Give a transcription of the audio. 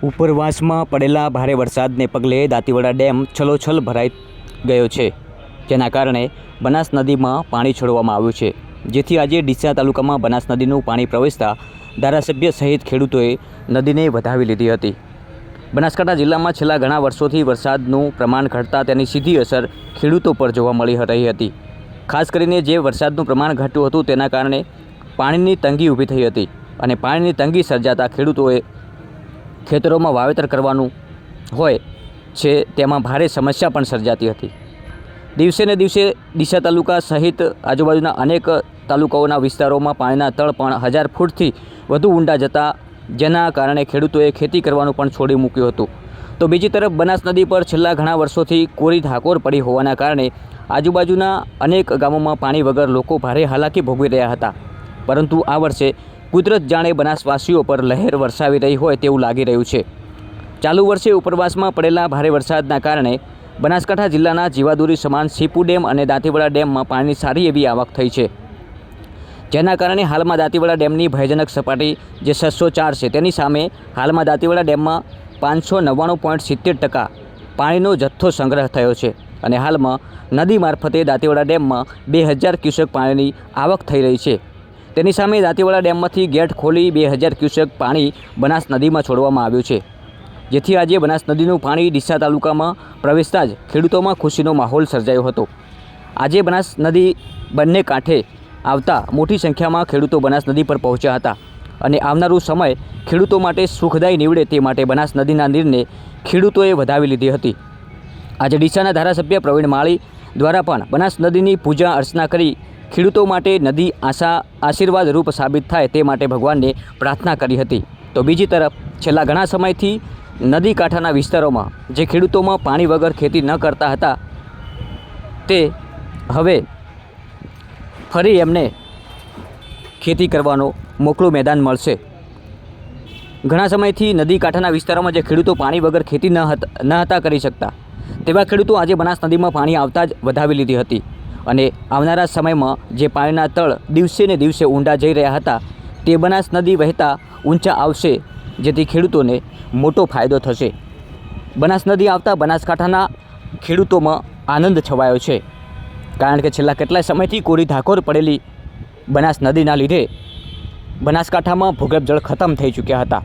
ઉપરવાસમાં પડેલા ભારે વરસાદને પગલે દાંતીવાડા ડેમ છલોછલ ભરાઈ ગયો છે, જેના કારણે બનાસ નદીમાં પાણી છોડવામાં આવ્યું છે, જેથી આજે ડીસા તાલુકામાં બનાસ નદીનું પાણી પ્રવેશતા ધારાસભ્ય સહિત ખેડૂતોએ નદીને વધાવી લીધી હતી। બનાસકાંઠા જિલ્લામાં છેલ્લા ઘણા વર્ષોથી વરસાદનું પ્રમાણ ઘટતા તેની સીધી અસર ખેડૂતો પર જોવા મળી રહી હતી। ખાસ કરીને જે વરસાદનું પ્રમાણ ઘટ્યું હતું તેના કારણે પાણીની તંગી ઊભી થઈ હતી અને પાણીની તંગી સર્જાતા ખેડૂતોએ ખેતરોમાં વાવેતર કરવાનું હોય છે તેમાં ભારે સમસ્યા પણ સર્જાતી હતી। દિવસે ને દિવસે ડીસા તાલુકા સહિત આજુબાજુના અનેક તાલુકાઓના વિસ્તારોમાં પાણીના તળ પણ 1000 ફૂટથી વધુ ઊંડા જતા, જેના કારણે ખેડૂતોએ ખેતી કરવાનું પણ છોડી મૂક્યું હતું। તો બીજી તરફ બનાસ નદી પર છેલ્લા ઘણા વર્ષોથી કોરી ધાકોર પડી હોવાના કારણે આજુબાજુના અનેક ગામોમાં પાણી વગર લોકો ભારે હાલાકી ભોગવી રહ્યા હતા, પરંતુ આ વર્ષે કુદરત જાણે બનાસવાસીઓ પર લહેર વરસાવી રહી હોય તેવું લાગી રહ્યું છે। ચાલુ વર્ષે ઉપરવાસમાં પડેલા ભારે વરસાદના કારણે બનાસકાંઠા જિલ્લાના જીવાદોરી સમાન સીપુ ડેમ અને દાંતીવાડા ડેમમાં પાણીની સારી એવી આવક થઈ છે, જેના કારણે હાલમાં દાંતીવાડા ડેમની ભયજનક સપાટી જે 604 છે તેની સામે હાલમાં દાંતીવાડા ડેમમાં 599.70% પાણીનો જથ્થો સંગ્રહ થયો છે અને હાલમાં નદી મારફતે દાંતીવાડા ડેમમાં 2000 ક્યુસેક પાણીની આવક થઈ રહી છે। તેની સામે દાંતીવાડા ડેમમાંથી ગેટ ખોલી 2000 ક્યુસેક પાણી બનાસ નદીમાં છોડવામાં આવ્યું છે, જેથી આજે બનાસ નદીનું પાણી ડીસા તાલુકામાં પ્રવેશતા જ ખેડૂતોમાં ખુશીનો માહોલ સર્જાયો હતો। આજે બનાસ નદી બંને કાંઠે આવતા મોટી સંખ્યામાં ખેડૂતો બનાસ નદી પર પહોંચ્યા હતા અને આવનારું સમય ખેડૂતો માટે સુખદાયી નીવડે તે માટે બનાસ નદીના નીરને ખેડૂતોએ વધાવી લીધી હતી। આજે ડીસાના ધારાસભ્ય પ્રવીણ માળી દ્વારા પણ બનાસ નદીની પૂજા અર્ચના કરી ખેડૂતો માટે નદી આશીર્વાદ રૂપ સાબિત થાય તે માટે ભગવાનને પ્રાર્થના કરી હતી। તો બીજી તરફ છેલ્લા ઘણા સમયથી નદી કાંઠાના વિસ્તારોમાં જે ખેડૂતોમાં પાણી વગર ખેતી ન કરતા હતા તે હવે ફરી એમને ખેતી કરવાનો મોકળું મેદાન મળશે। ઘણા સમયથી નદી કાંઠાના વિસ્તારોમાં જે ખેડૂતો પાણી વગર ખેતી ન હતા કરી શકતા તેવા ખેડૂતો આજે બનાસ નદીમાં પાણી આવતા જ વધાવી લીધી હતી અને આવનારા સમયમાં જે પાણીના તળ દિવસે ને દિવસે ઊંડા જઈ રહ્યા હતા તે બનાસ નદી વહેતા ઊંચા આવશે, જેથી ખેડૂતોને મોટો ફાયદો થશે। બનાસ નદી આવતા બનાસકાંઠાના ખેડૂતોમાં આનંદ છવાયો છે, કારણ કે છેલ્લા કેટલાય સમયથી કોરી ધાકોર પડેલી બનાસ નદીના લીધે બનાસકાંઠામાં ભૂગર્ભ જળ ખતમ થઈ ચૂક્યા હતા।